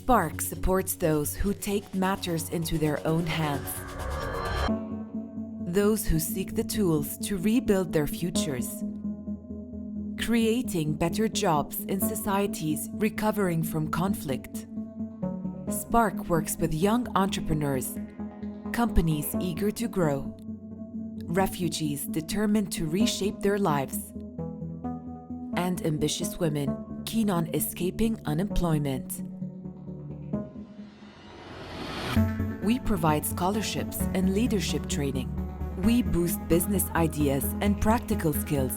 Spark supports those who take matters into their own hands. Those who seek the tools to rebuild their futures. Creating better jobs in societies recovering from conflict. Spark works with young entrepreneurs, companies eager to grow, refugees determined to reshape their lives, and ambitious women keen on escaping unemployment. We provide scholarships and leadership training. We boost business ideas and practical skills.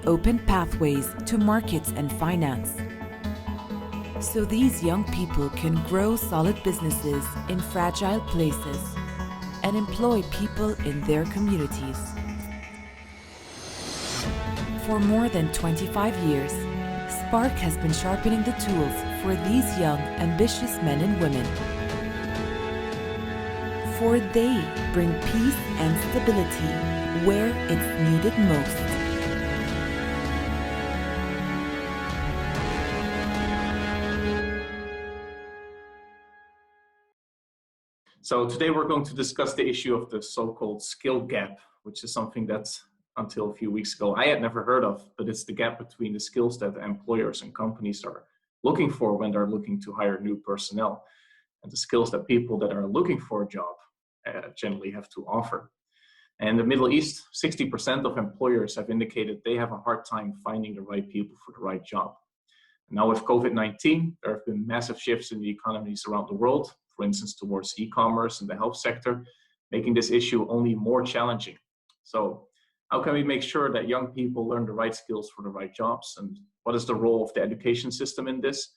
Open pathways to markets and finance. So these young people can grow solid businesses in fragile places and employ people in their communities. For more than 25 years, Spark has been sharpening the tools for these young, ambitious men and women. For they bring peace and stability where it's needed most. So today we're going to discuss the issue of the so-called skill gap, which is something that until a few weeks ago I had never heard of, but it's the gap between the skills that employers and companies are looking for when they're looking to hire new personnel and the skills that people that are looking for a job generally have to offer. And in the Middle East, 60% of employers have indicated they have a hard time finding the right people for the right job. Now with COVID-19, there have been massive shifts in the economies around the world, for instance, towards e-commerce and the health sector, making this issue only more challenging. So how can we make sure that young people learn the right skills for the right jobs? And what is the role of the education system in this?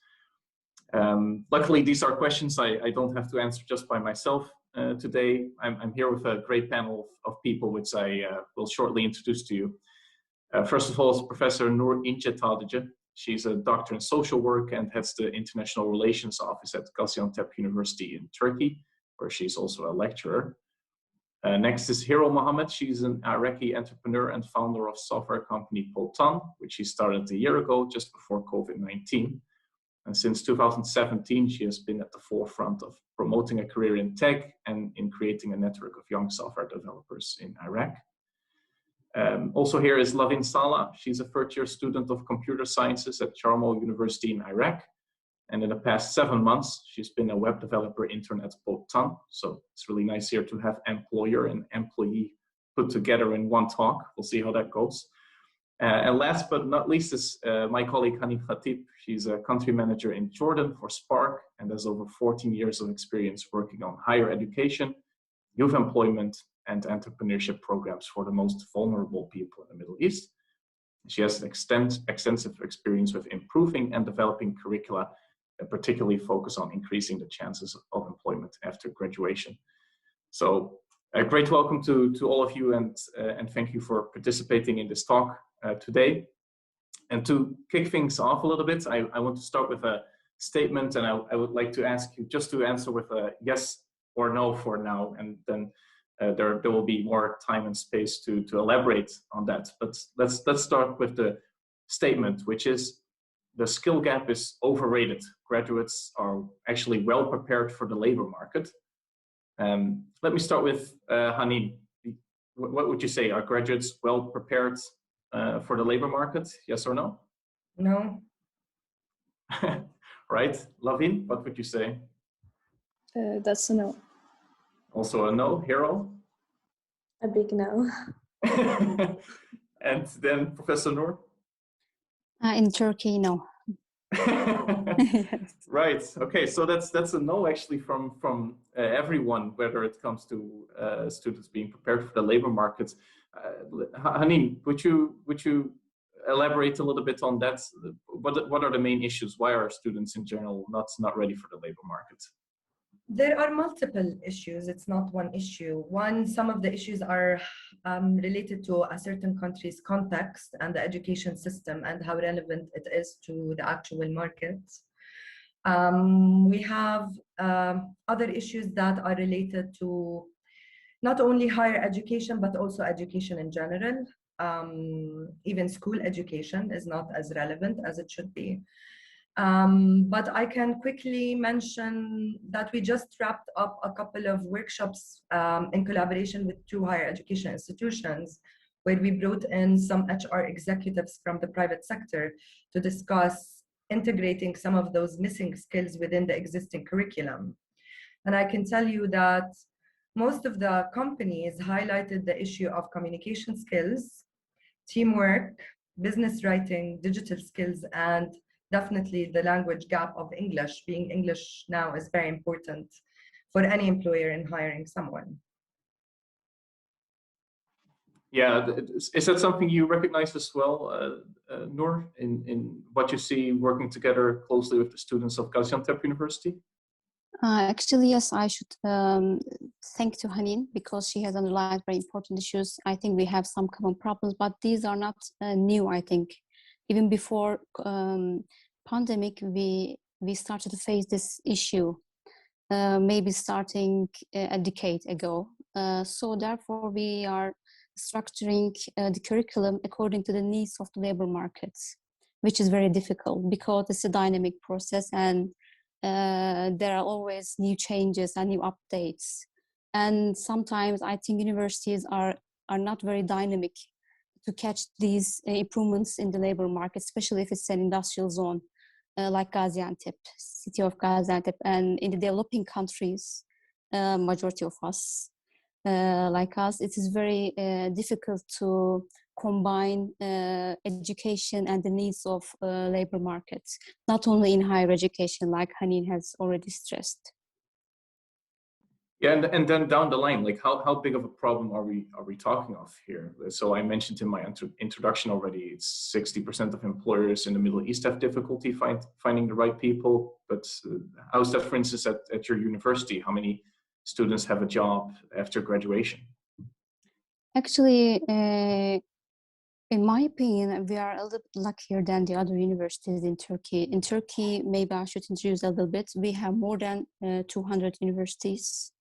Luckily, these are questions I don't have to answer just by myself today. I'm here with a great panel of people, which I will shortly introduce to you. First of all is Professor Nur Incetahtaci. She's a doctor in social work and heads the International Relations Office at Gaziantep University in Turkey, where she's also a lecturer. Next is Mohammed. She's an Iraqi entrepreneur and founder of software company Poltan, which she started a year ago, just before COVID-19. And since 2017, she has been at the forefront of promoting a career in tech and in creating a network of young software developers in Iraq. Also here is Lavin Salah. She's a third-year student of computer sciences at Sharm University in Iraq. And in the past 7 months, she's been a web developer intern at Poltan. So it's really nice here to have employer and employee put together in one talk. We'll see how that goes. And last but not least is my colleague Haneen Khatib. She's a country manager in Jordan for Spark and has over 14 years of experience working on higher education, youth employment, and entrepreneurship programs for the most vulnerable people in the Middle East. She has extensive experience with improving and developing curricula that particularly focus on increasing the chances of employment after graduation. So a great welcome to all of you, and thank you for participating in this talk today. And to kick things off a little bit, I want to start with a statement, and I would like to ask you just to answer with a yes or no for now, and then there will be more time and space to elaborate on that. But let's start with the statement, which is the skill gap is overrated. Graduates are actually well prepared for the labor market. Let me start with Haneen. What would you say? Are graduates well prepared for the labor market? Yes or no? No. Right. Lavin, what would you say? That's a no. Also a no. Hero? A big no. And then Professor Nur? In Turkey, no. Yes. Right. Okay. So that's a no actually from everyone, whether it comes to students being prepared for the labor market. Haneen, would you elaborate a little bit on that? What are the main issues? Why are students in general not ready for the labor market? There are multiple issues. It's not one issue. Some of the issues are related to a certain country's context and the education system and how relevant it is to the actual market. We have other issues that are related to not only higher education, but also education in general. Even school education is not as relevant as it should be. But I can quickly mention that we just wrapped up a couple of workshops in collaboration with 2 higher education institutions, where we brought in some HR executives from the private sector to discuss integrating some of those missing skills within the existing curriculum. And I can tell you that most of the companies highlighted the issue of communication skills, teamwork, business writing, digital skills, and definitely the language gap of English. Being English now is very important for any employer in hiring someone. Yeah, is that something you recognize as well, Nur, in what you see working together closely with the students of Gaziantep University? Actually, yes, I should thank to Haneen because she has underlined very important issues. I think we have some common problems, but these are not new, I think. Even before pandemic, we started to face this issue, maybe starting a decade ago. So therefore, we are structuring the curriculum according to the needs of the labor markets, which is very difficult because it's a dynamic process and there are always new changes and new updates. And sometimes I think universities are not very dynamic to catch these improvements in the labor market, especially if it's an industrial zone like Gaziantep, city of Gaziantep. And in the developing countries, majority of us, like us, it is very difficult to combine education and the needs of labor markets, not only in higher education, like Haneen has already stressed. Yeah, and then down the line, like how big of a problem are we talking of here? So I mentioned in my introduction already, it's 60% of employers in the Middle East have difficulty finding the right people. But how's that, for instance, at your university? How many students have a job after graduation? Actually, in my opinion, we are a little luckier than the other universities in Turkey. In Turkey, maybe I should introduce a little bit. We have more than 200 universities.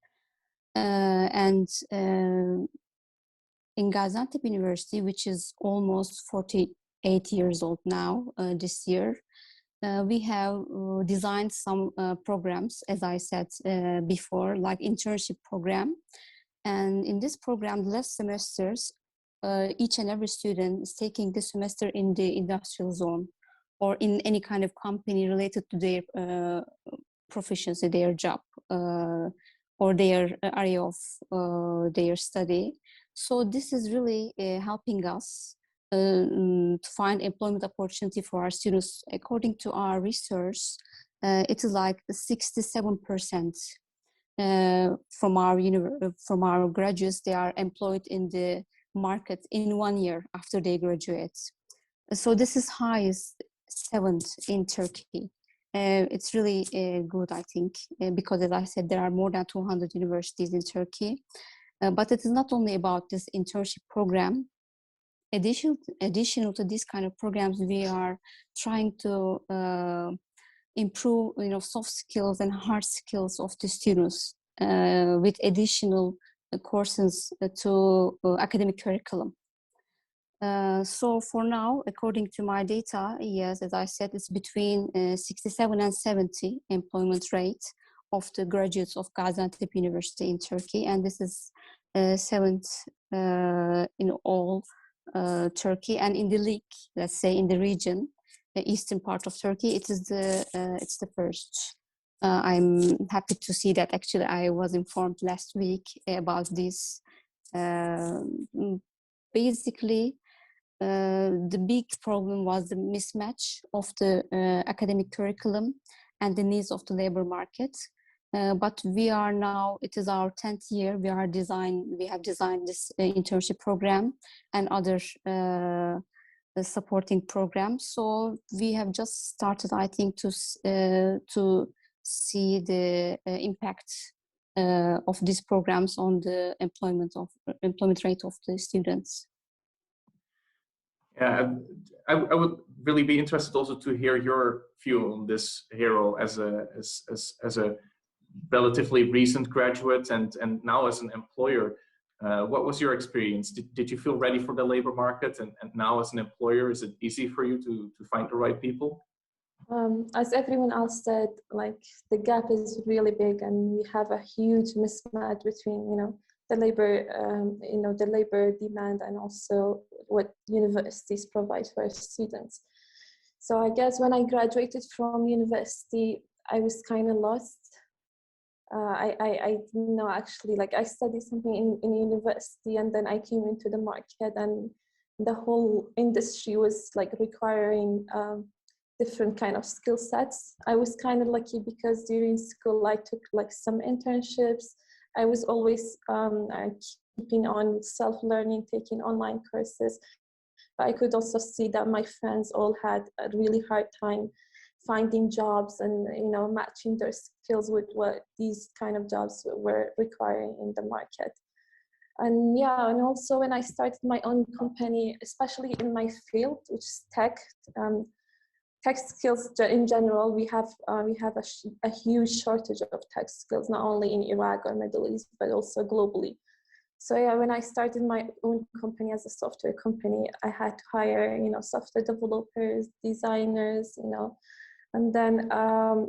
And in Gaziantep University, which is almost 48 years old now, this year, we have designed some programs, as I said before, like internship program. And in this program, the last semesters, each and every student is taking this semester in the industrial zone or in any kind of company related to their proficiency, their job, or their area of their study. So this is really helping us to find employment opportunity for our students. According to our research, it is like 67% from our graduates, they are employed in the market in 1 year after they graduate. So this is highest 7th in Turkey. It's really good, I think, because as I said, there are more than 200 universities in Turkey. But it is not only about this internship program. Additional to these kind of programs, we are trying to improve, soft skills and hard skills of the students with additional courses to academic curriculum. So for now, according to my data, yes, as I said, it's between 67 and 70 employment rate of the graduates of Gaziantep University in Turkey. And this is 7th in all Turkey. And in the league, let's say in the region, the eastern part of Turkey, it's the first. I'm happy to see that. Actually, I was informed last week about this. Basically, the big problem was the mismatch of the academic curriculum and the needs of the labor market. But we are now, it is our 10th year, we have designed this internship program and other supporting programs. So we have just started, I think, to see the impact of these programs on the employment rate of the students. Yeah, I would really be interested also to hear your view on this, Hero, as a relatively recent graduate and now as an employer. What was your experience? Did you feel ready for the labor market? And now as an employer, is it easy for you to find the right people? As everyone else said, like the gap is really big, and we have a huge mismatch between, the labor demand and also what universities provide for students. So I guess when I graduated from university, I was kind of lost. I didn't know actually, like I studied something in university, and then I came into the market, and the whole industry was like requiring different kind of skill sets. I was kind of lucky because during school I took like some internships. I was always keeping on self-learning, taking online courses. But I could also see that my friends all had a really hard time finding jobs and matching their skills with what these kind of jobs were requiring in the market. And yeah, and also when I started my own company, especially in my field, which is tech skills in general, we have a huge shortage of tech skills, not only in Iraq or Middle East, but also globally. So yeah, when I started my own company as a software company, I had to hire, software developers, designers, and then I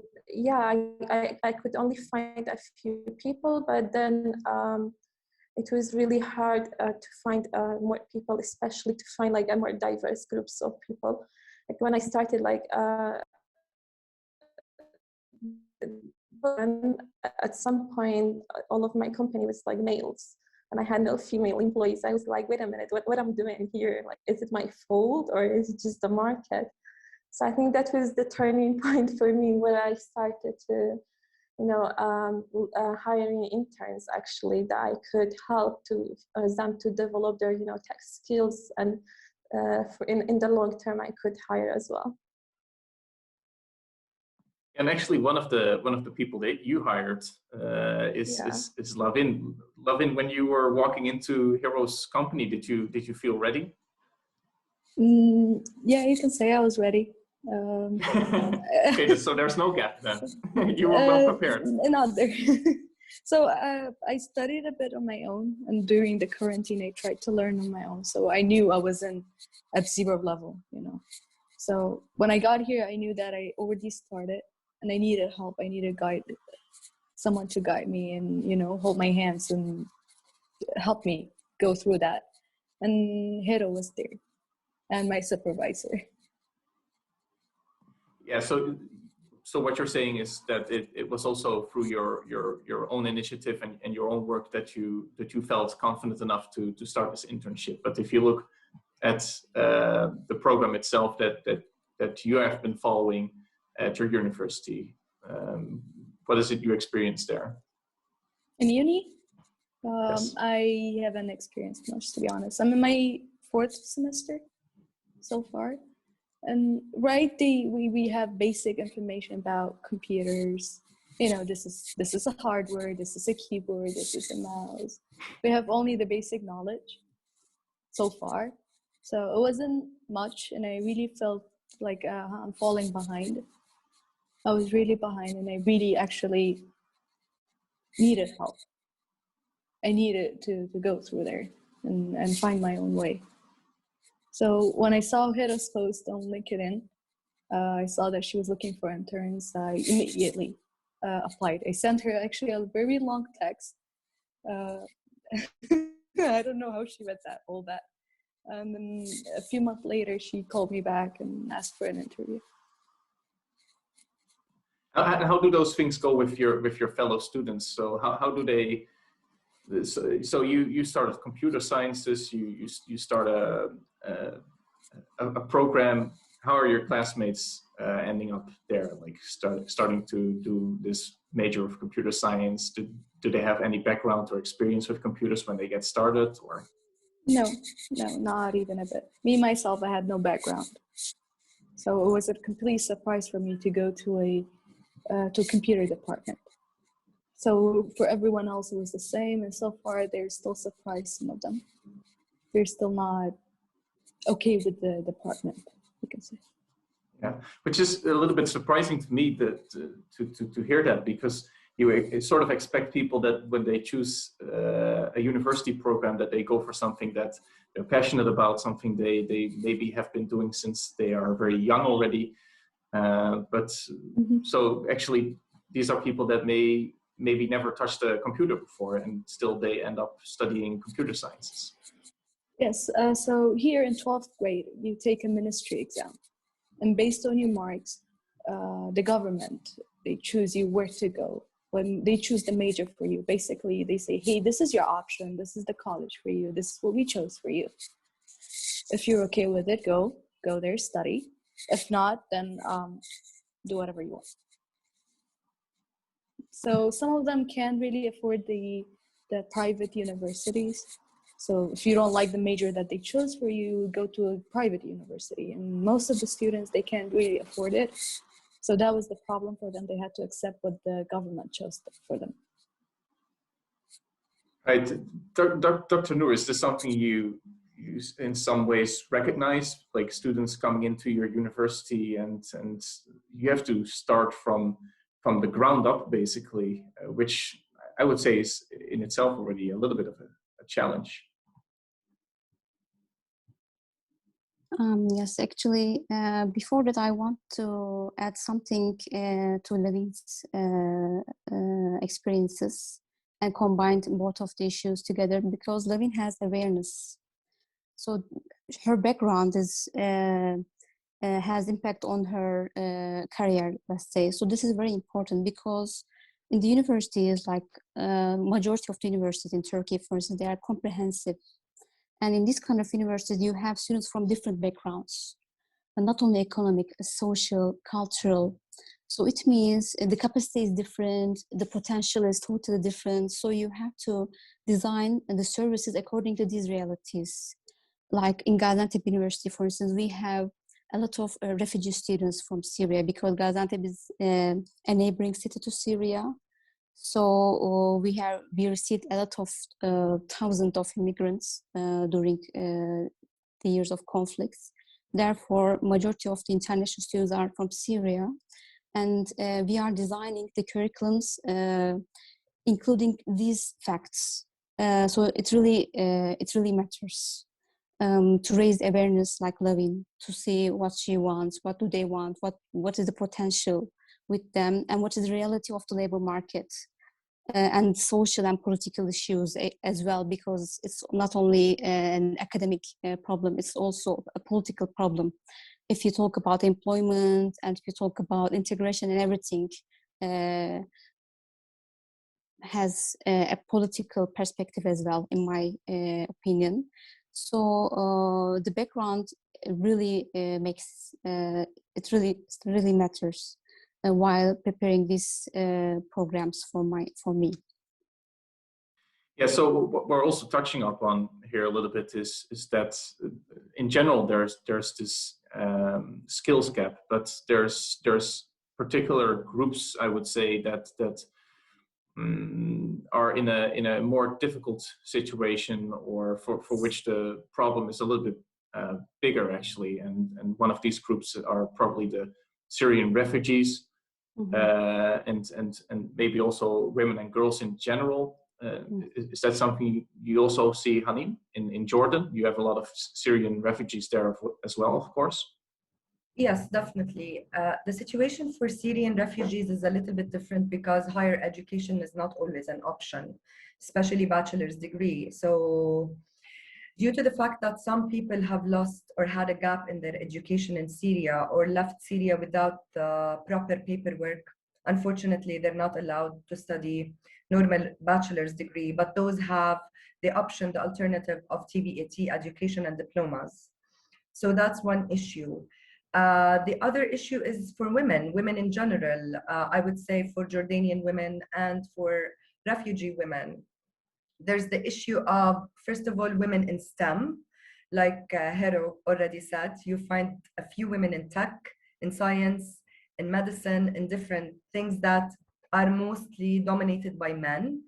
could only find a few people, but then it was really hard to find more people, especially to find like a more diverse groups of people. Like when I started, at some point, all of my company was like males, and I had no female employees. I was like, wait a minute, what I'm doing here? Like, is it my fault or is it just the market? So I think that was the turning point for me, where I started to, hiring interns actually that I could help to them to develop their, tech skills, and in the long term I could hire as well. And actually, one of the people that you hired is Lavin. Lavin, when you were walking into Hero's company, did you feel ready? Yeah, you can say I was ready. Okay, so there's no gap then. You were well prepared. Not there. So I studied a bit on my own, and during the quarantine I tried to learn on my own. So I knew I wasn't at zero level, So when I got here, I knew that I already started, and I needed help. I needed someone to guide me and, hold my hands and help me go through that. And Hero was there, and my supervisor. Yeah, so what you're saying is that it was also through your own initiative and your own work that you felt confident enough to start this internship. But if you look at the program itself that you have been following at your university, what is it you experienced there? In uni? Yes. I haven't experienced much, to be honest. I'm in my 4th semester so far. And we have basic information about computers. This is a hardware, this is a keyboard, this is a mouse. We have only the basic knowledge so far. So it wasn't much, and I really felt like I'm falling behind. I was really behind, and I really actually needed help. I needed to go through there and find my own way. So when I saw Hira's post on LinkedIn, I saw that she was looking for interns. I immediately applied. I sent her actually a very long text. I don't know how she read all that. And then a few months later, she called me back and asked for an interview. How do those things go with your fellow students? So how do they? So you started computer sciences. You start a program. How are your classmates ending up there? Like starting to do this major of computer science? Do they have any background or experience with computers when they get started, or? No, not even a bit. Me, myself, I had no background. So it was a complete surprise for me to go to a computer department. So for everyone else, it was the same. And so far, they're still surprised, some of them. They're still not okay with the department, you can say. Yeah, which is a little bit surprising to me to hear that, because you sort of expect people that when they choose a university program that they go for something that they're passionate about, something they maybe have been doing since they are very young already. But so actually, these are people that maybe never touched a computer before, and still they end up studying computer sciences. Yes, so here in 12th grade, you take a ministry exam. And based on your marks, the government, they choose you where to go. When they choose the major for you, basically they say, hey, this is your option. This is the college for you. This is what we chose for you. If you're okay with it, go there, study. If not, then do whatever you want. So some of them can't really afford the private universities. So if you don't like the major that they chose for you, go to a private university. And most of the students, they can't really afford it. So that was the problem for them. They had to accept what the government chose for them. Right. Dr. Nur, is this something you in some ways recognize, like students coming into your university and you have to start from the ground up, basically, which I would say is in itself already a little bit of a challenge. Yes, actually, before that, I want to add something to Lavin's experiences and combine both of the issues together, because Lavin has awareness. So her background is has impact on her career, let's say. So this is very important, because in the universities, like majority of the universities in Turkey, for instance, they are comprehensive. And in this kind of university, you have students from different backgrounds, and not only economic, social, cultural. So it means the capacity is different, the potential is totally different. So you have to design the services according to these realities. Like in Gaziantep University, for instance, we have a lot of refugee students from Syria, because Gaziantep is a neighboring city to Syria. So we received a lot of thousands of immigrants during the years of conflicts. Therefore, majority of the international students are from Syria, and we are designing the curriculums including these facts. So it really matters to raise awareness, like Lavin, to see what she wants, what do they want, what is the potential with them, and what is the reality of the labor market, and social and political issues as well, because it's not only an academic problem, it's also a political problem. If you talk about employment and if you talk about integration and everything, has a political perspective as well, in my opinion. So the background really makes it really matters while preparing these programs for me. Yeah, so what we're also touching upon here a little bit is that in general there's this skills gap, but there's particular groups, I would say, that are in a more difficult situation, or for which the problem is a little bit bigger, actually, and one of these groups are probably the Syrian refugees. And maybe also women and girls in general. Is that something you also see, Haneen, in Jordan? You have a lot of Syrian refugees there as well, of course. Yes, definitely. The situation for Syrian refugees is a little bit different, because higher education is not always an option, especially bachelor's degree. So due to the fact that some people have lost or had a gap in their education in Syria, or left Syria without the proper paperwork, unfortunately, they're not allowed to study normal bachelor's degree, but those have the option, the alternative of TVET education and diplomas. So that's one issue. The other issue is for women in general. I would say for Jordanian women and for refugee women. There's the issue of, first of all, women in STEM. Like Hero already said, you find a few women in tech, in science, in medicine, in different things that are mostly dominated by men.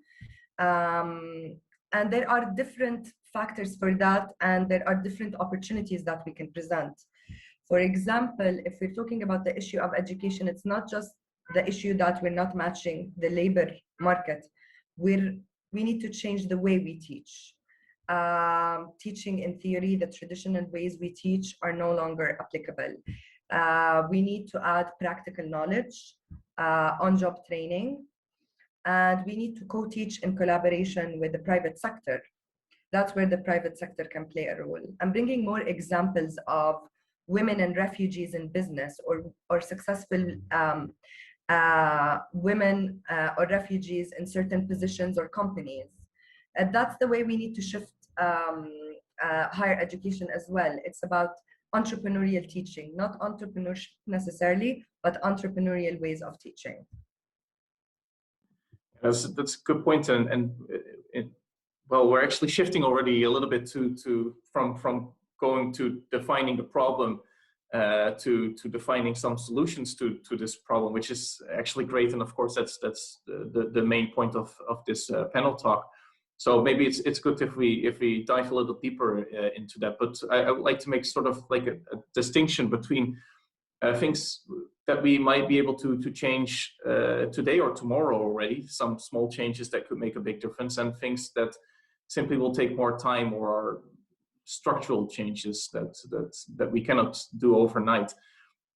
And there are different factors for that, and there are different opportunities that we can present. For example, if we're talking about the issue of education, it's not just the issue that we're not matching the labor market. We need to change the way we teach. Teaching in theory, the traditional ways we teach are no longer applicable. We need to add practical knowledge, on-job training, and we need to co-teach in collaboration with the private sector. That's where the private sector can play a role. I'm bringing more examples of women and refugees in business, or successful women or refugees in certain positions or companies. And that's the way we need to shift higher education as well. It's about entrepreneurial teaching, not entrepreneurship necessarily, but entrepreneurial ways of teaching. That's a good point, well, we're actually shifting already a little bit from going to defining the problem to defining some solutions to this problem, which is actually great. And of course, that's the main point of this panel talk. So maybe it's good if we dive a little deeper into that. But I would like to make sort of like a distinction between things that we might be able to change today or tomorrow already, some small changes that could make a big difference, and things that simply will take more time or are structural changes that we cannot do overnight.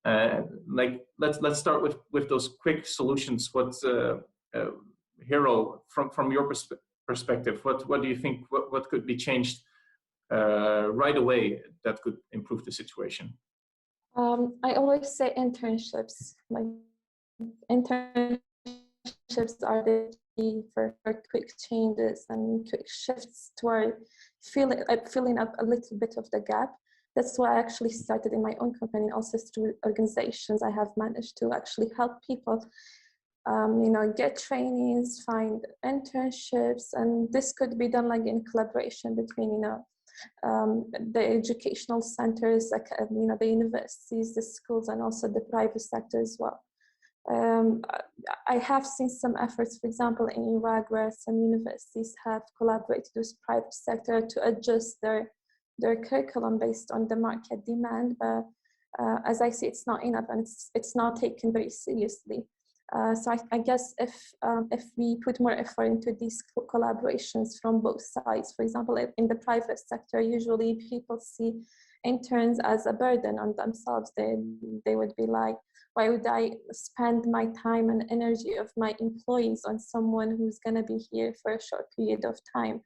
Like let's start with those quick solutions. What Hero, from your perspective, what do you think? What could be changed right away that could improve the situation? I always say internships. Like internships are the key for quick changes and quick shifts toward filling up a little bit of the gap. That's why I actually started in my own company. Also through organizations, I have managed to actually help people, get trainings, find internships, and this could be done like in collaboration between, the educational centers, like, the universities, the schools, and also the private sector as well. I have seen some efforts, for example, in Iraq, where some universities have collaborated with private sector to adjust their curriculum based on the market demand. But as I see, it's not enough, and it's not taken very seriously. So I guess if we put more effort into these collaborations from both sides, for example, in the private sector, usually people see interns as a burden on themselves. They would be like, why would I spend my time and energy of my employees on someone who's going to be here for a short period of time?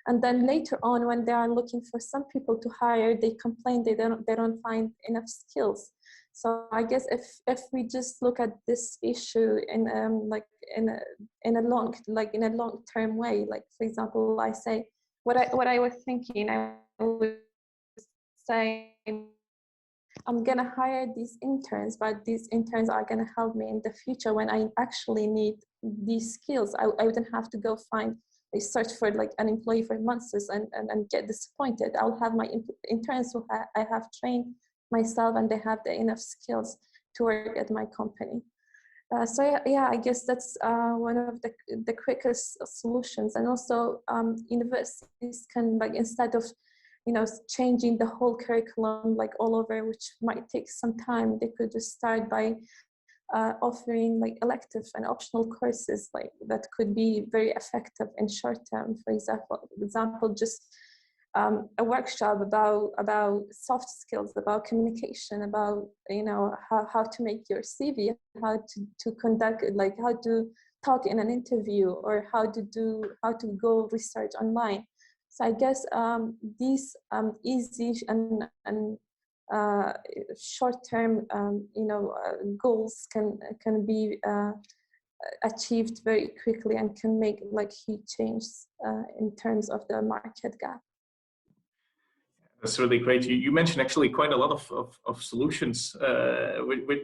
And then later on, when they are looking for some people to hire, they complain they don't find enough skills. So I guess if we just look at this issue in a long-term way, like for example, I say what I was thinking, I was saying, I'm gonna hire these interns, but these interns are gonna help me in the future when I actually need these skills. I wouldn't have to go search for like an employee for months and get disappointed. I'll have my interns who I have trained myself, and they have the enough skills to work at my company. So yeah, I guess that's one of the quickest solutions. And also universities can, like, instead of changing the whole curriculum like all over, which might take some time, they could just start by offering like elective and optional courses like that could be very effective in short term. For example, just a workshop about soft skills, about communication, about how to make your CV, how to conduct, like how to talk in an interview, or how to go research online. So I guess these easy and short-term goals can be achieved very quickly and can make like huge changes in terms of the market gap. That's really great. You mentioned actually quite a lot of solutions,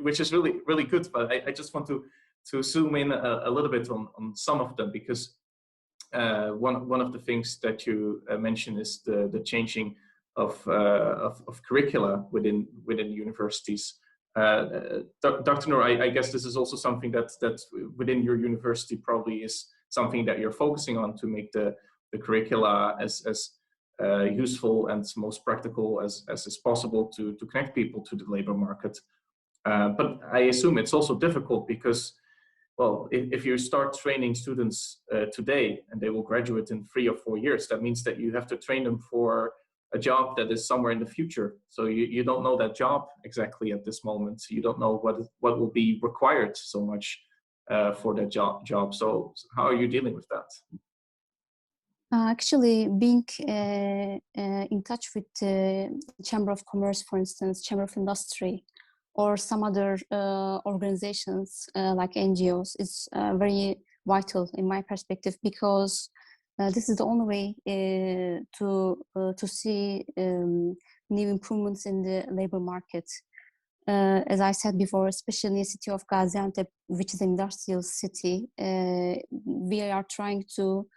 which is really, really good. But I just want to zoom in a little bit on some of them, because one of the things that you mentioned is the changing of curricula within universities. Dr. Nur, I guess this is also something that within your university probably is something that you're focusing on to make the curricula as useful and most practical as is possible to connect people to the labor market. But I assume it's also difficult because, well, if you start training students today and they will graduate in 3 or 4 years, that means that you have to train them for a job that is somewhere in the future. So you don't know that job exactly at this moment. So you don't know what will be required so much for that job. So how are you dealing with that? Actually, being in touch with the Chamber of Commerce, for instance, Chamber of Industry, or some other organizations like NGOs is very vital in my perspective, because this is the only way to see new improvements in the labor market. As I said before, especially in the city of Gaziantep, which is an industrial city, we are trying to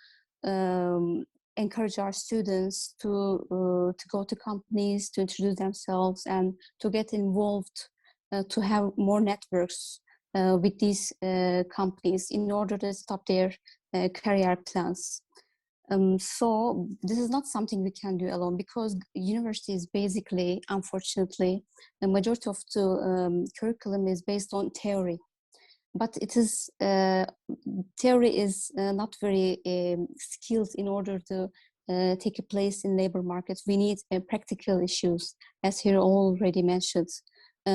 encourage our students to go to companies, to introduce themselves, and to get involved, to have more networks with these companies in order to stop their career plans. So this is not something we can do alone, because universities basically, unfortunately, the majority of the curriculum is based on theory. But it is theory is not very skilled in order to take a place in labor markets. We need practical issues, as here already mentioned,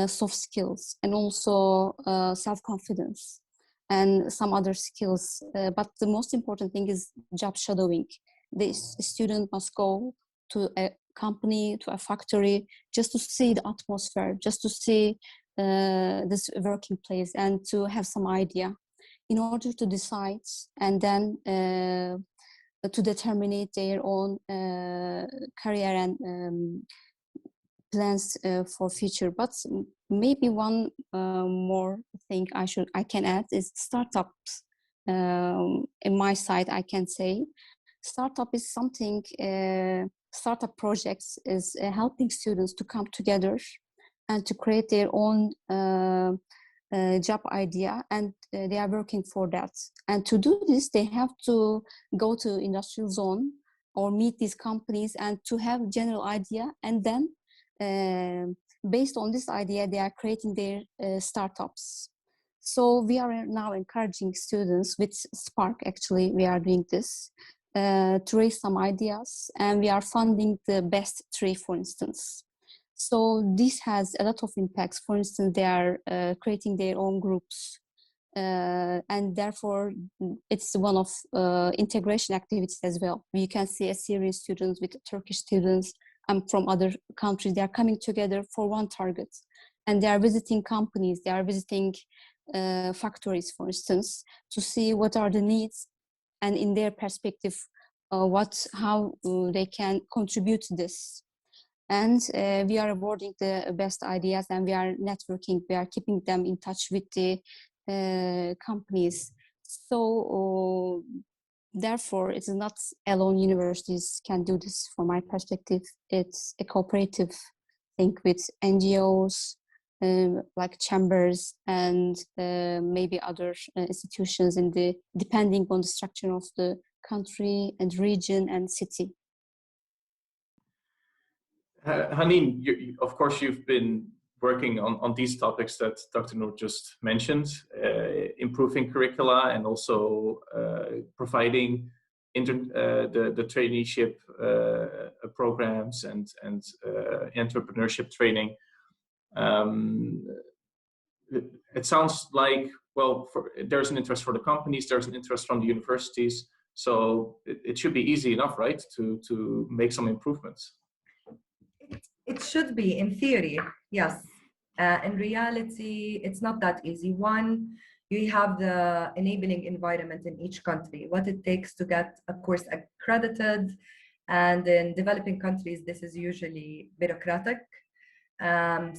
soft skills, and also self-confidence, and some other skills. But the most important thing is job shadowing. The student must go to a company, to a factory, just to see the atmosphere, just to see this working place, and to have some idea in order to decide, and then to determine their own career and plans for future. But maybe one more thing I can add is startups. In my side, I can say startup is something. Startup projects is helping students to come together and to create their own job idea, and they are working for that. And to do this, they have to go to industrial zone or meet these companies and to have general idea, and then based on this idea, they are creating their startups. So we are now encouraging students with Spark, actually, we are doing this, to raise some ideas, and we are funding the best three, for instance. So this has a lot of impacts. For instance, they are creating their own groups, and therefore it's one of integration activities as well. You can see a Syrian students with Turkish students and from other countries. They are coming together for one target, and they are visiting companies, they are visiting factories, for instance, to see what are the needs, and in their perspective, how they can contribute to this. And we are awarding the best ideas, and we are networking, we are keeping them in touch with the companies. So therefore, it is not alone universities can do this. From my perspective, it's a cooperative thing with NGOs, like chambers, and maybe other institutions depending on the structure of the country and region and city. Haneen, of course, you've been working on these topics that Dr. Nur just mentioned, improving curricula, and also providing the traineeship programs and entrepreneurship training. It sounds like, well, there's an interest for the companies, there's an interest from the universities, so it should be easy enough, right, to make some improvements. It should be, in theory, yes. In reality, it's not that easy. One, you have the enabling environment in each country, what it takes to get a course accredited, and in developing countries, this is usually bureaucratic.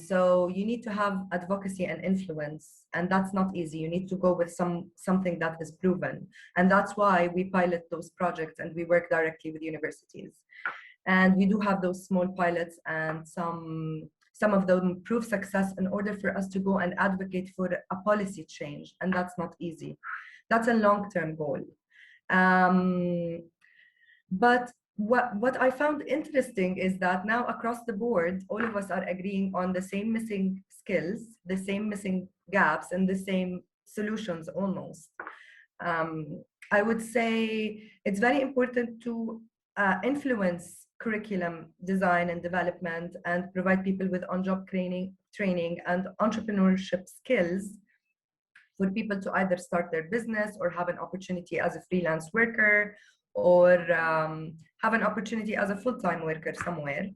So you need to have advocacy and influence, and that's not easy. You need to go with something that is proven, and that's why we pilot those projects and we work directly with universities. And we do have those small pilots, and some of them prove success in order for us to go and advocate for a policy change, and that's not easy. That's a long-term goal. But what I found interesting is that now across the board, all of us are agreeing on the same missing skills, the same missing gaps, and the same solutions almost. I would say it's very important to influence curriculum design and development, and provide people with on-job training and entrepreneurship skills for people to either start their business or have an opportunity as a freelance worker, or have an opportunity as a full-time worker somewhere.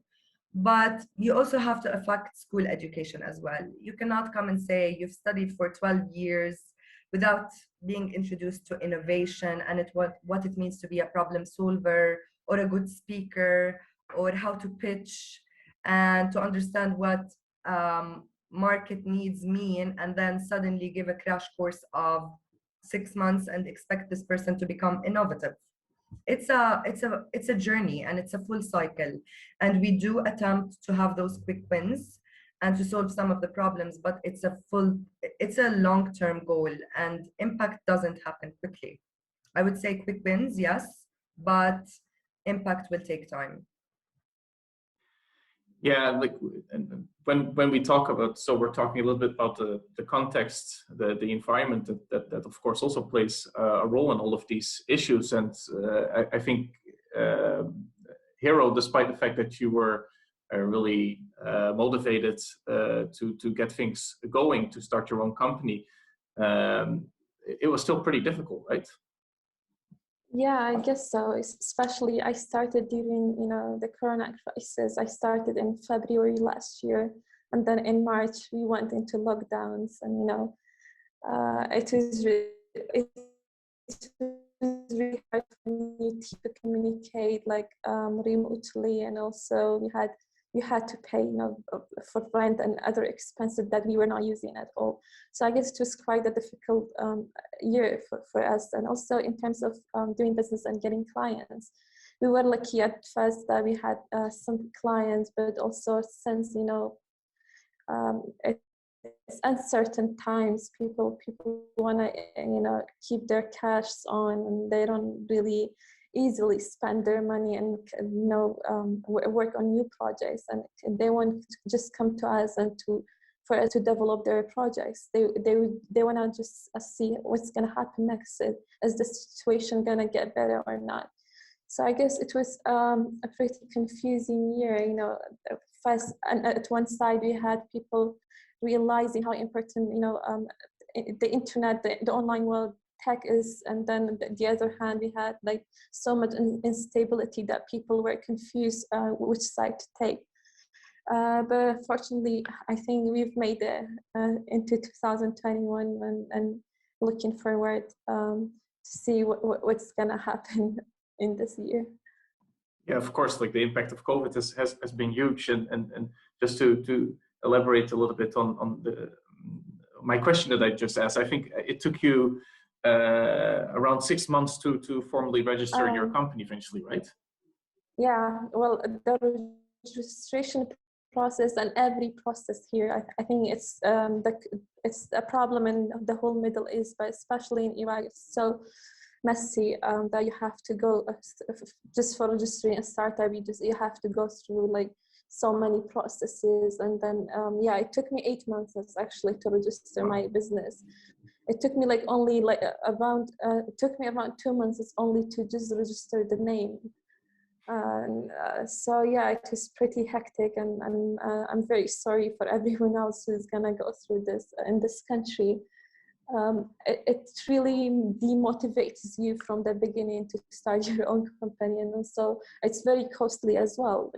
But you also have to affect school education as well. You cannot come and say you've studied for 12 years without being introduced to innovation and what it means to be a problem solver or a good speaker, or how to pitch and to understand what market needs mean, and then suddenly give a crash course of 6 months and expect this person to become innovative. It's a journey, and it's a full cycle, and we do attempt to have those quick wins and to solve some of the problems, but it's a long-term goal, and impact doesn't happen quickly. I would say quick wins, yes, but impact will take time. Yeah, like when we talk about, so we're talking a little bit about the context, the environment that of course also plays a role in all of these issues. And I think Hero, despite the fact that you were really motivated to get things going, to start your own company, it was still pretty difficult, right? Yeah, I guess so. Especially I started during, the Corona crisis. I started in February last year, and then in March we went into lockdowns, and it was really hard for me to communicate remotely, and also we had to pay for rent and other expenses that we were not using at all. So I guess it was quite a difficult year for us, and also in terms of doing business and getting clients. We were lucky at first that we had some clients, but also since it's uncertain times, people want to keep their cash on, and they don't really easily spend their money and work on new projects, and they want to just come to us and for us to develop their projects. They want to just see what's going to happen next. Is the situation going to get better or not? So I guess it was a pretty confusing year. First, and at one side we had people realizing how important the internet, the online world, tech is, and then the other hand we had so much instability that people were confused which side to take. But fortunately, I think we've made it into 2021, and looking forward to see what's gonna happen in this year. Yeah, of course, the impact of COVID has been huge, and just to elaborate a little bit on my question that I just asked, I think it took you around 6 months to formally register your company eventually, right? Yeah, well, the registration process and every process here, I think it's a problem in the whole Middle East, but especially in Iraq, it's so messy that you have to go just for registering a startup. You have to go through so many processes, and then it took me 8 months actually to register my business. It took me around 2 months only to just register the name. So yeah, it was pretty hectic, and I'm very sorry for everyone else who's gonna go through this in this country. It really demotivates you from the beginning to start your own company, and also it's very costly as well.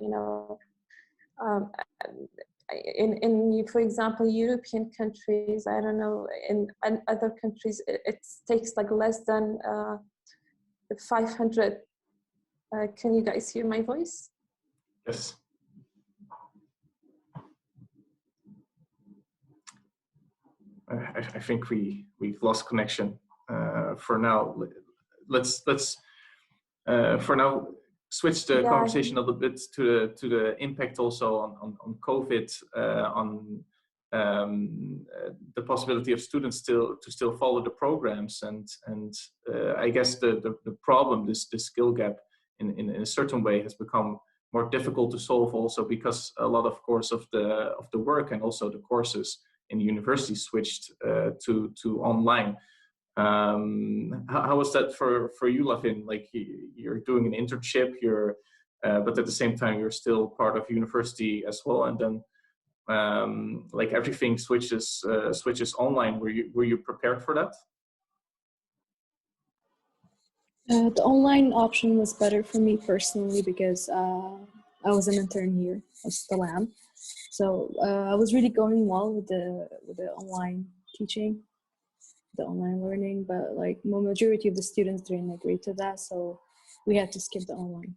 In for example, European countries, I don't know, in other countries, it takes less than 500. Can you guys hear my voice? Yes. I think we've lost connection for now. Let's for now switch the conversation a little bit to the impact also on COVID, on the possibility of students to still follow the programs, and I guess the problem, this skill gap in a certain way has become more difficult to solve also because a lot of course of the work and also the courses in the university switched to online. How was that for you, Lavin? Like you're doing an internship, but at the same time you're still part of university as well, and then like everything switches online. Were you prepared for that? The online option was better for me personally because I was an intern here. I was the LAM, so I was really going well with the online teaching, the online learning. But like the majority of the students didn't agree to that, so we had to skip the online.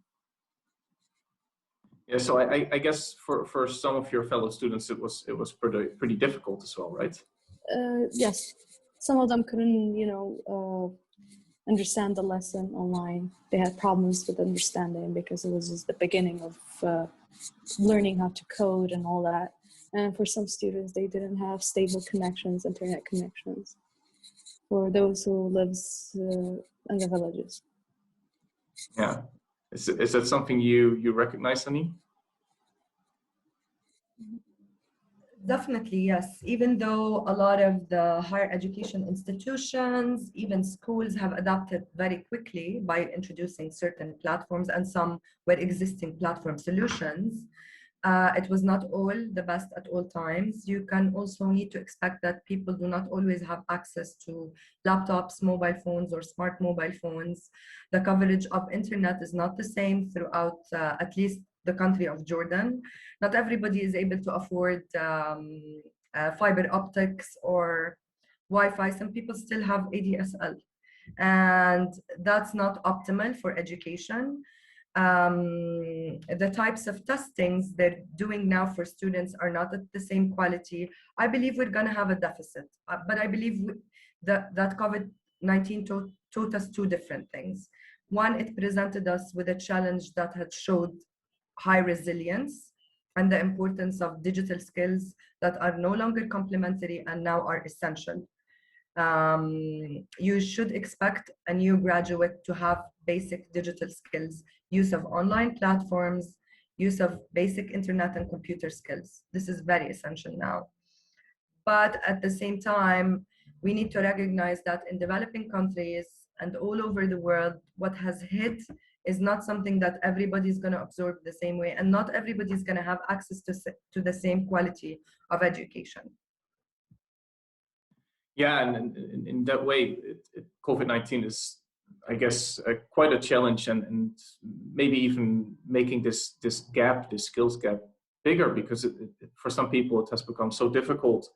Yeah, so I guess for some of your fellow students it was pretty difficult as well, right? Yes, some of them couldn't, understand the lesson online. They had problems with understanding because it was just the beginning of learning how to code and all that. And for some students, they didn't have stable connections, internet connections, for those who lives in the villages. Yeah, is that something you recognize, Haneen? Definitely, yes. Even though a lot of the higher education institutions, even schools have adapted very quickly by introducing certain platforms, and some were existing platform solutions, it was not all the best at all times. You can also need to expect that people do not always have access to laptops, mobile phones, or smart mobile phones. The coverage of internet is not the same throughout at least the country of Jordan. Not everybody is able to afford fiber optics or Wi-Fi. Some people still have ADSL, and that's not optimal for education. The types of testings they're doing now for students are not at the same quality. I believe we're going to have a deficit, but I believe that COVID-19 taught us two different things. One, it presented us with a challenge that had showed high resilience and the importance of digital skills that are no longer complementary and now are essential. You should expect a new graduate to have basic digital skills, use of online platforms, use of basic internet and computer skills. This is very essential now. But at the same time, we need to recognize that in developing countries and all over the world, what has hit is not something that everybody's going to absorb the same way, and not everybody's going to have access to the same quality of education. Yeah, and in that way, COVID-19 is, I guess, quite a challenge, and maybe even making this skills gap, bigger, because for some people it has become so difficult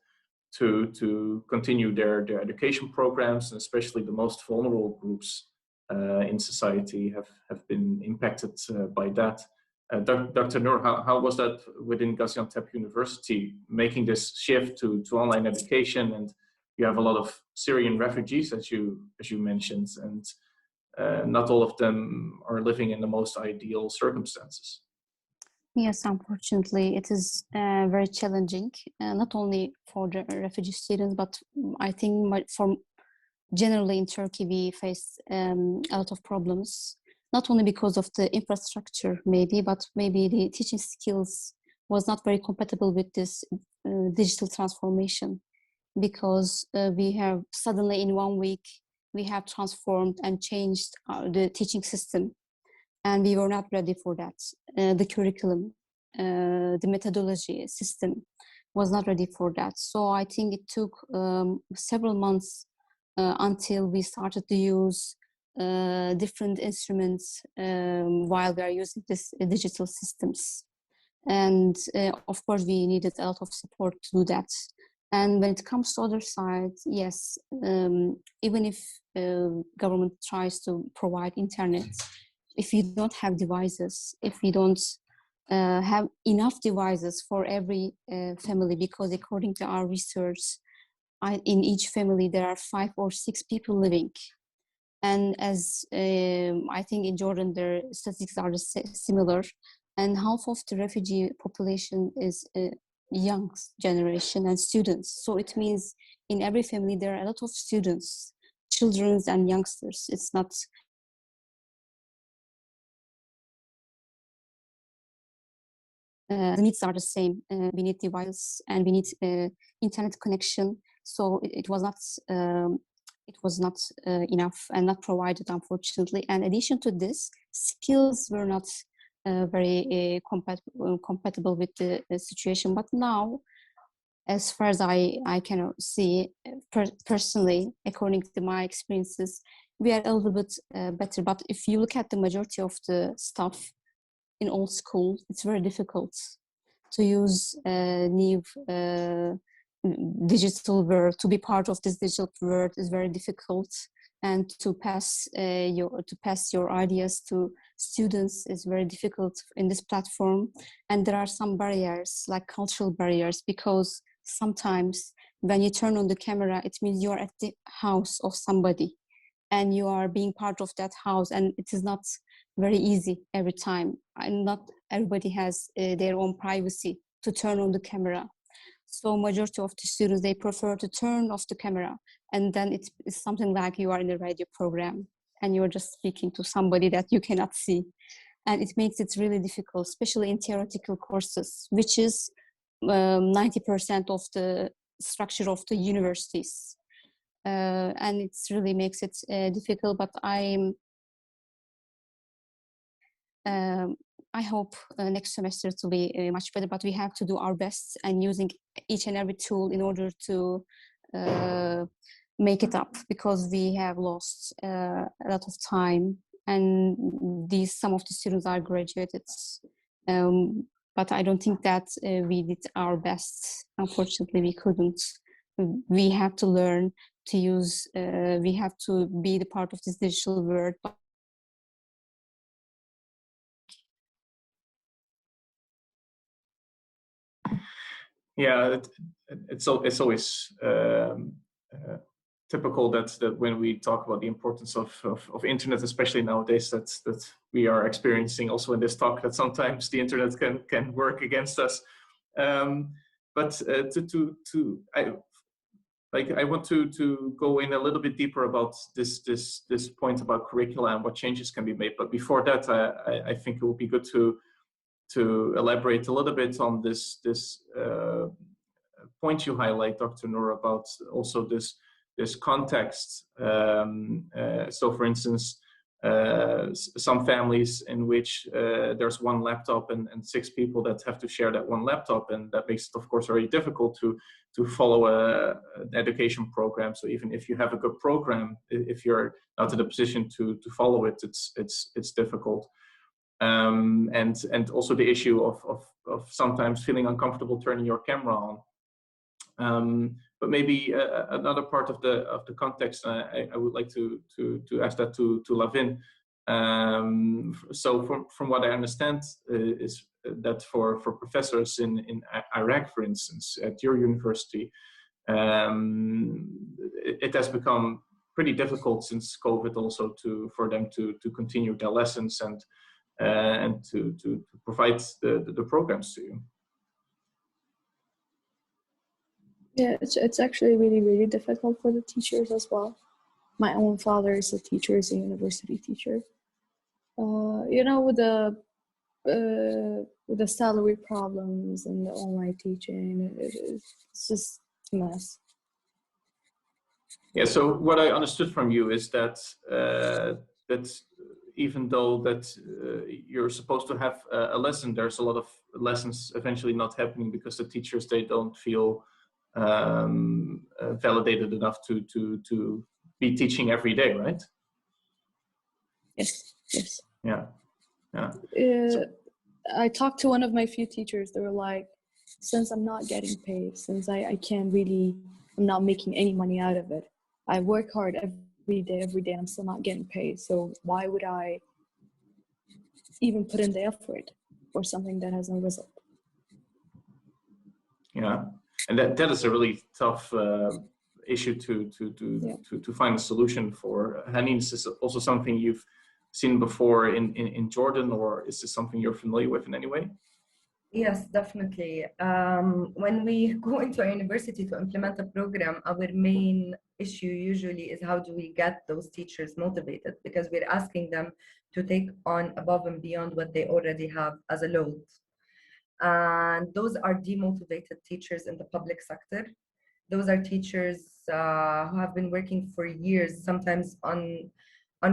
to continue their education programs, and especially the most vulnerable groups in society have been impacted by that. Dr. Nur, how was that within Gaziantep University, making this shift to online education? And you have a lot of Syrian refugees, as you mentioned, and not all of them are living in the most ideal circumstances. Yes, unfortunately, it is very challenging, not only for the refugee students, but I think for generally in Turkey, we face a lot of problems, not only because of the infrastructure, maybe, but maybe the teaching skills was not very compatible with this digital transformation, because we have suddenly in 1 week, we have transformed and changed the teaching system. And we were not ready for that. The curriculum, the methodology system was not ready for that. So I think it took several months until we started to use different instruments while we are using this digital systems. And of course, we needed a lot of support to do that. And when it comes to other side, yes, even if government tries to provide internet, if you don't have devices, if you don't have enough devices for every family, because according to our research, in each family there are 5 or 6 people living. And as I think in Jordan, their statistics are similar, and half of the refugee population is young generation and students. So it means in every family there are a lot of students, children and youngsters. It's not the needs are the same. We need devices and we need internet connection. So it was not it was not enough and not provided, unfortunately. And in addition to this, skills were not very compatible with the situation. But now, as far as I can see, personally, according to my experiences, we are a little bit better. But if you look at the majority of the stuff in old school, it's very difficult to use new digital world. To be part of this digital world is very difficult, and to pass your ideas to students is very difficult in this platform. And there are some barriers, like cultural barriers, because sometimes when you turn on the camera, it means you are at the house of somebody and you are being part of that house, and it is not very easy every time, and not everybody has their own privacy to turn on the camera. So majority of the students, they prefer to turn off the camera, and then it's something like you are in a radio program and you're just speaking to somebody that you cannot see. And it makes it really difficult, especially in theoretical courses, which is 90% of the structure of the universities. And it really makes it difficult, but I hope next semester to be much better, but we have to do our best and using each and every tool in order to make it up, because we have lost a lot of time, and some of the students are graduated, but I don't think that we did our best. Unfortunately, we couldn't. We have to learn to use, we have to be the part of this digital world. Yeah, it's always typical that when we talk about the importance of internet, especially nowadays, that we are experiencing also in this talk, that sometimes the internet can work against us. But I want to go in a little bit deeper about this point about curricula and what changes can be made. But before that, I think it would be good to elaborate a little bit on this point you highlight, Dr. Nur, about also this context. So, for instance, some families in which there's one laptop and 6 people that have to share that one laptop, and that makes it, of course, very difficult to follow an education program. So even if you have a good program, if you're not in a position to follow it, it's difficult. And also the issue of sometimes feeling uncomfortable turning your camera on. But maybe another part of the context, I would like to ask that to Lavin. So from what I understand is that for professors in Iraq, for instance, at your university, it has become pretty difficult since COVID also for them to continue their lessons and to provide the programs to you. Yeah, it's actually really, really difficult for the teachers as well. My own father is a teacher, is a university teacher. You know, with the salary problems and the online teaching, it's just a mess. Yeah. So what I understood from you is that even though that you're supposed to have a lesson, there's a lot of lessons eventually not happening because the teachers, they don't feel validated enough to be teaching every day, right? Yes. Yeah. I talked to one of my few teachers. They were like, since I'm not getting paid, since I can't really, I'm not making any money out of it. I work hard every day, and I'm still not getting paid. So why would I even put in the effort for something that has no result? Yeah, and that is a really tough issue to find a solution for. Haneen, is this also something you've seen before in Jordan, or is this something you're familiar with in any way? Yes, definitely. When we go into a university to implement a program, our main issue usually is how do we get those teachers motivated, because we're asking them to take on above and beyond what they already have as a load. And those are demotivated teachers in the public sector. Those are teachers who have been working for years, sometimes on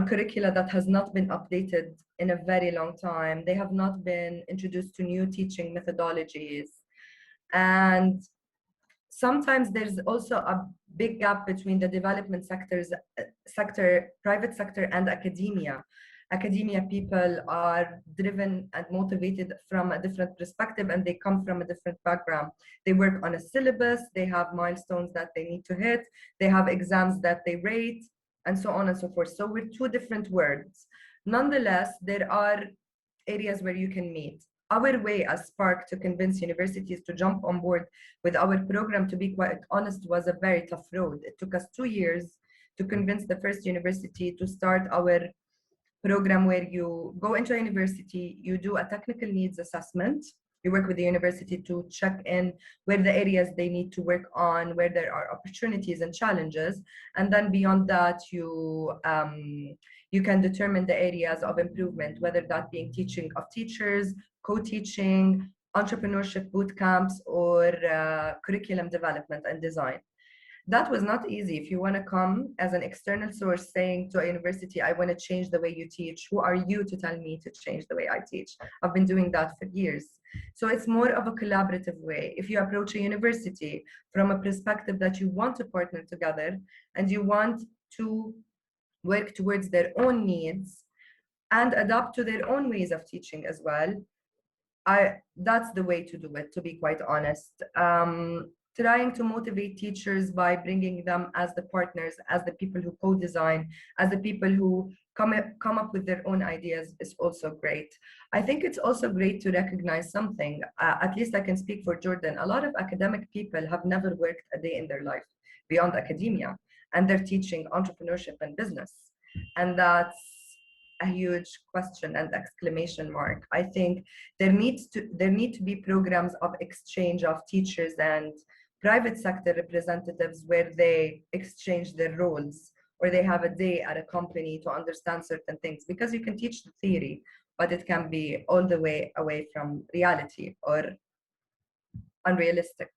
curricula that has not been updated in a very long time. They have not been introduced to new teaching methodologies. And sometimes there's also a big gap between the development sector, private sector, and academia. Academia people are driven and motivated from a different perspective, and they come from a different background. They work on a syllabus, they have milestones that they need to hit, they have exams that they rate, and so on and so forth. So we're two different worlds. Nonetheless, there are areas where you can meet. Our way as Spark to convince universities to jump on board with our program, to be quite honest, was a very tough road. It took us 2 years to convince the first university to start our program, where you go into a university, you do a technical needs assessment, you work with the university to check in where the areas they need to work on, where there are opportunities and challenges, and then beyond that, you can determine the areas of improvement, whether that being teaching of teachers, co-teaching, entrepreneurship boot camps, or curriculum development and design. That was not easy. If you want to come as an external source saying to a university, I want to change the way you teach, who are you to tell me to change the way I teach? I've been doing that for years. So it's more of a collaborative way. If you approach a university from a perspective that you want to partner together and you want to work towards their own needs and adapt to their own ways of teaching as well, that's the way to do it, to be quite honest. Trying to motivate teachers by bringing them as the partners, as the people who co-design, as the people who come up with their own ideas is also great. I think it's also great to recognize something, at least I can speak for Jordan. A lot of academic people have never worked a day in their life beyond academia, and they're teaching entrepreneurship and business. And that's a huge question and exclamation mark. I think there need to be programs of exchange of teachers and private sector representatives where they exchange their roles, or they have a day at a company to understand certain things, because you can teach the theory, but it can be all the way away from reality or unrealistic.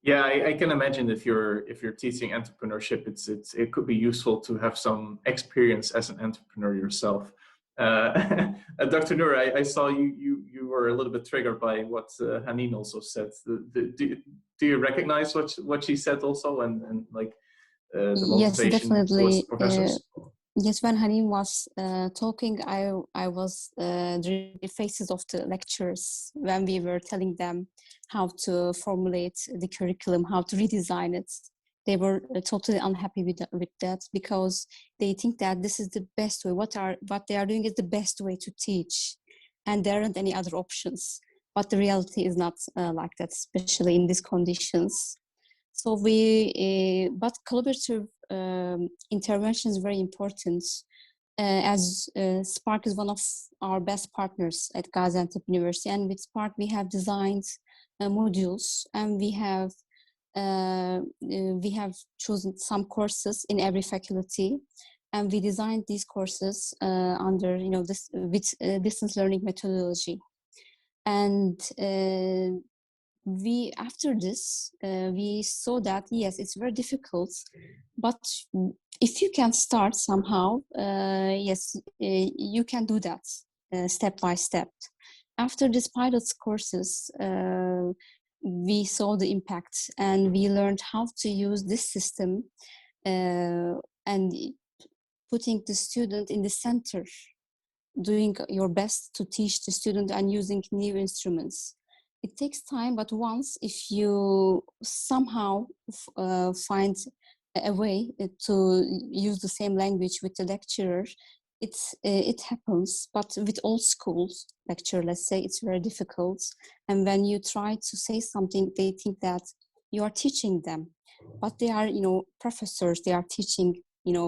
Yeah, I can imagine if you're teaching entrepreneurship, it could be useful to have some experience as an entrepreneur yourself. Dr. Nur, I saw you were a little bit triggered by what Haneen also said. Do you recognize what she said also, and like the motivation yes, definitely. towards professors? Yes, when Haneen was talking, I was the faces of the lecturers when we were telling them how to formulate the curriculum, how to redesign it. They were totally unhappy with that, because they think that this is the best way. What they are doing is the best way to teach, and there aren't any other options. But the reality is not like that, especially in these conditions. So but collaborative intervention is very important. As Spark is one of our best partners at Gaziantep University, and with Spark we have designed modules, and we have chosen some courses in every faculty, and we designed these courses under this with distance learning methodology. And after this we saw that yes, it's very difficult, but if you can start somehow, yes, you can do that step by step. After these pilot courses, we saw the impact, and we learned how to use this system and putting the student in the center, doing your best to teach the student and using new instruments. It takes time, but once if you somehow find a way to use the same language with the lecturer, it happens. But with all schools lecture, let's say, it's very difficult. And when you try to say something, they think that you are teaching them, but they are, professors. They are teaching,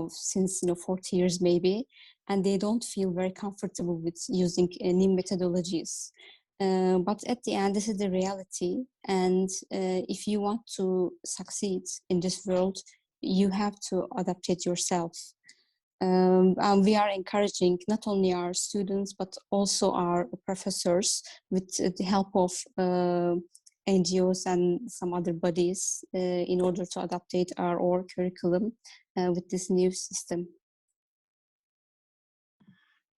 since 40 years maybe, and they don't feel very comfortable with using new methodologies. But at the end, this is the reality. And if you want to succeed in this world, you have to adapt it yourself. And we are encouraging not only our students, but also our professors with the help of NGOs and some other bodies in order to adaptate our curriculum with this new system.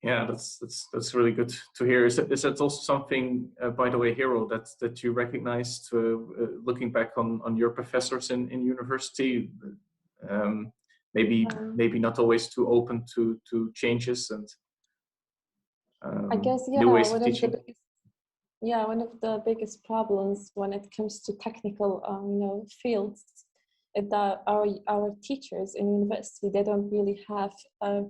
Yeah, that's really good to hear. Is that also something, by the way, Hero, that you recognized looking back on your professors in university? Maybe not always too open to changes and I guess, yeah, new ways of teaching. One of the biggest problems when it comes to technical, fields is that our teachers in university, they don't really have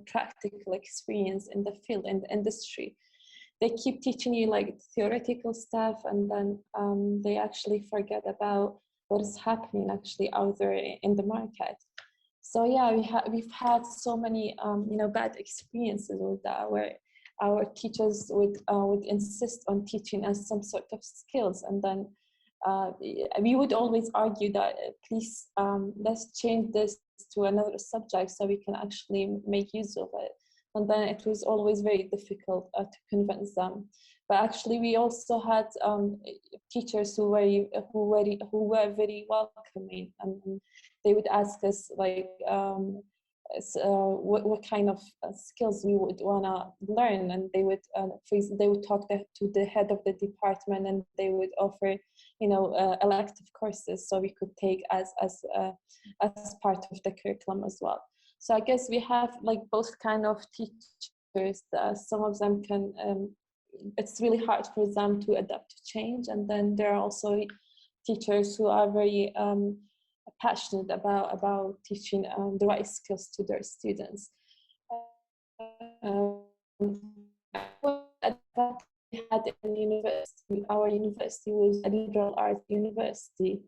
practical experience in the field, in the industry. They keep teaching you like theoretical stuff, and then they actually forget about what is happening actually out there in the market. So yeah, we've had so many bad experiences with that, where our teachers would insist on teaching us some sort of skills, and then we would always argue that please let's change this to another subject so we can actually make use of it. And then it was always very difficult to convince them. But actually, we also had teachers who were very welcoming, and they would ask us like what kind of skills we would want to learn, and they would talk to the head of the department, and they would offer elective courses so we could take as part of the curriculum as well. So I guess we have like both kind of teachers. Some of them can it's really hard for them to adapt to change, and then there are also teachers who are very passionate about teaching the right skills to their students. We had in university, our university was a liberal arts university,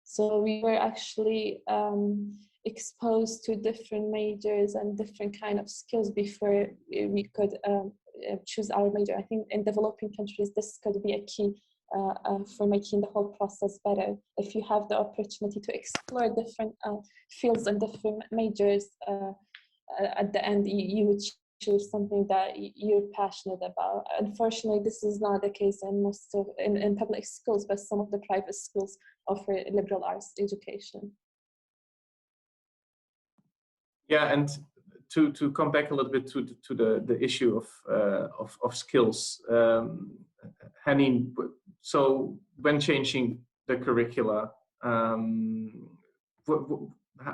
so we were actually exposed to different majors and different kind of skills before we could choose our major. I think in developing countries this could be a key for making the whole process better. If you have the opportunity to explore different fields and different majors, at the end you would choose something that you're passionate about. Unfortunately, this is not the case in public schools, but some of the private schools offer liberal arts education. Yeah, and to come back a little bit to the issue of skills, Haneen, so when changing the curricula,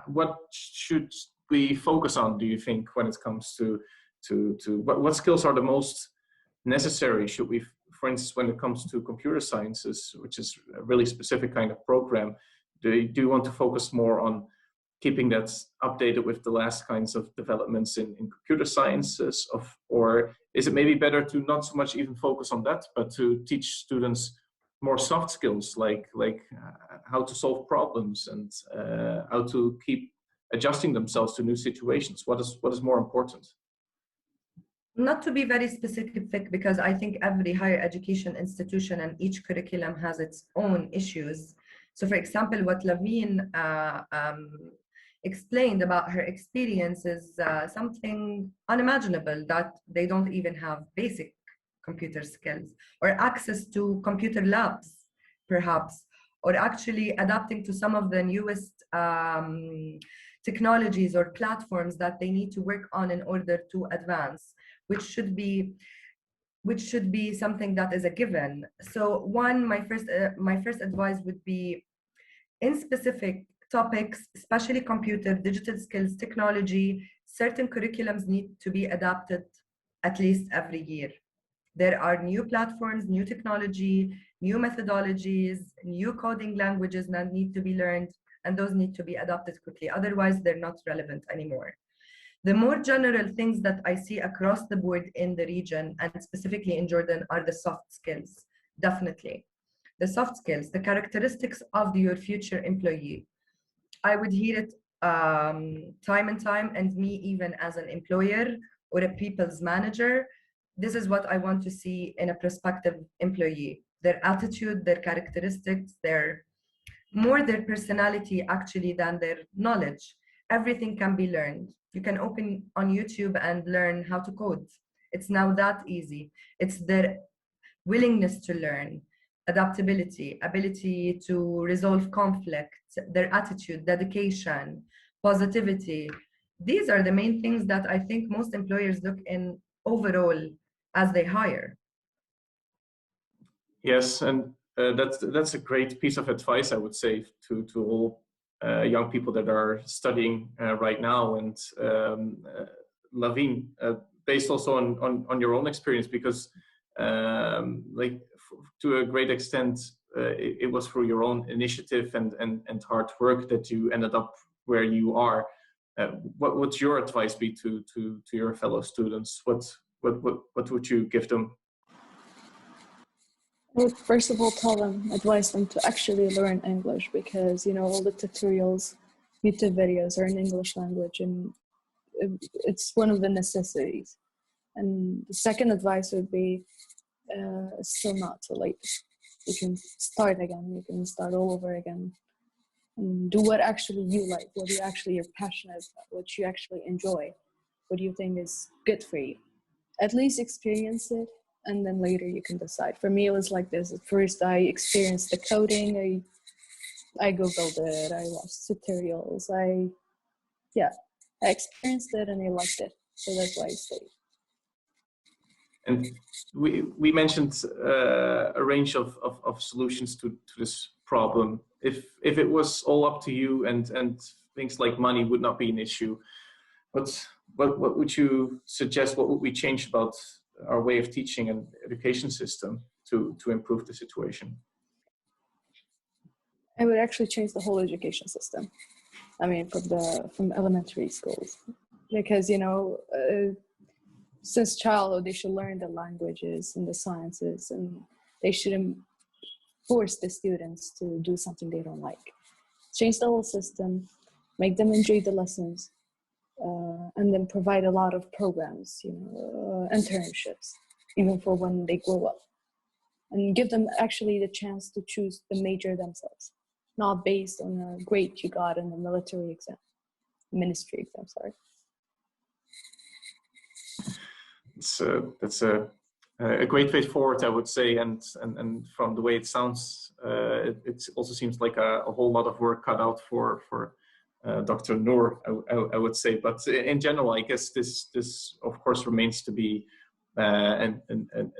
what should we focus on, do you think, when it comes to what skills are the most necessary? Should we, for instance, when it comes to computer sciences, which is a really specific kind of program, do you want to focus more on keeping that updated with the last kinds of developments in computer sciences, or is it maybe better to not so much even focus on that, but to teach students more soft skills, like how to solve problems and how to keep adjusting themselves to new situations? What is more important? Not to be very specific, because I think every higher education institution and each curriculum has its own issues. So for example, what Lavin explained about her experience is something unimaginable, that they don't even have basic computer skills or access to computer labs, perhaps, or actually adapting to some of the newest technologies or platforms that they need to work on in order to advance, which should be something that is a given. So my first advice would be, in specific topics, especially computer, digital skills, technology, certain curriculums need to be adapted at least every year. There are new platforms, new technology, new methodologies, new coding languages that need to be learned, and those need to be adapted quickly. Otherwise, they're not relevant anymore. The more general things that I see across the board in the region, and specifically in Jordan, are the soft skills, definitely. The soft skills, the characteristics of your future employee. I would hear it time and time, and me even as an employer or a people's manager, this is what I want to see in a prospective employee. Their attitude, their characteristics, their personality actually than their knowledge. Everything can be learned. You can open on YouTube and learn how to code. It's now that easy. It's their willingness to learn. adaptability, ability to resolve conflict, their attitude, dedication, positivity. These are the main things that I think most employers look in overall as they hire. Yes, and that's a great piece of advice, I would say, to all young people that are studying right now. And Lavin, based also on your own experience, because like to a great extent, it was through your own initiative and hard work that you ended up where you are. What would your advice be to your fellow students? What would you give them? I would first of all advise them to actually learn English, because all the tutorials, YouTube videos are in English language, and it's one of the necessities. And the second advice would be, it's still not too late. You can start again. You can start all over again, and do what actually you like, what you actually are passionate about, what you actually enjoy, what you think is good for you. At least experience it, and then later you can decide. For me, it was like this. At first, I experienced the coding. I Googled it. I watched tutorials. I experienced it and I liked it. So that's why I stayed. And we mentioned a range of solutions to this problem. If it was all up to you and things like money would not be an issue, what would you suggest? What would we change about our way of teaching and education system to improve the situation? I would actually change the whole education system. I mean, from elementary schools, because since childhood they should learn the languages and the sciences, and they shouldn't force the students to do something they don't like. Change the whole system, make them enjoy the lessons, and then provide a lot of programs, internships, even for when they grow up, and give them actually the chance to choose the major themselves, not based on a grade you got in the ministry exam, sorry. That's a great way forward, I would say, and from the way it sounds, it also seems like a whole lot of work cut out for Dr. Nur, I would say. But in general, I guess this of course remains to be an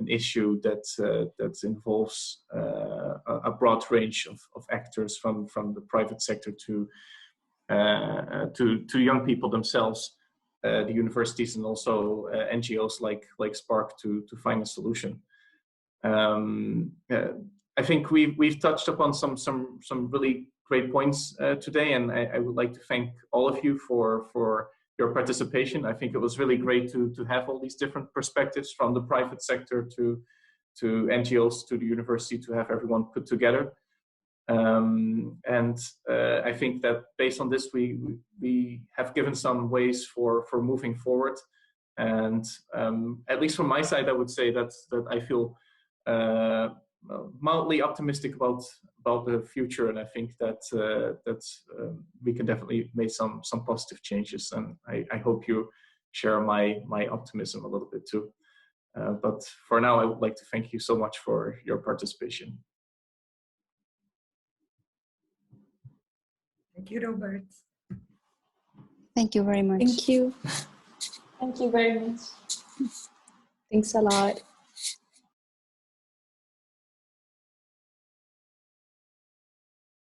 issue that involves a broad range of actors, from the private sector to young people themselves, the universities, and also NGOs like Spark to find a solution. I think we've touched upon some really great points today, and I would like to thank all of you for your participation. I think it was really great to have all these different perspectives, from the private sector to NGOs to the university, to have everyone put together. And I think that based on this, we have given some ways for moving forward. And at least from my side, I would say that I feel mildly optimistic about the future, and I think that we can definitely make some positive changes. And I hope you share my optimism a little bit too. But for now, I would like to thank you so much for your participation. Thank you, Robert. Thank you very much. Thank you. Thank you very much. Thanks a lot.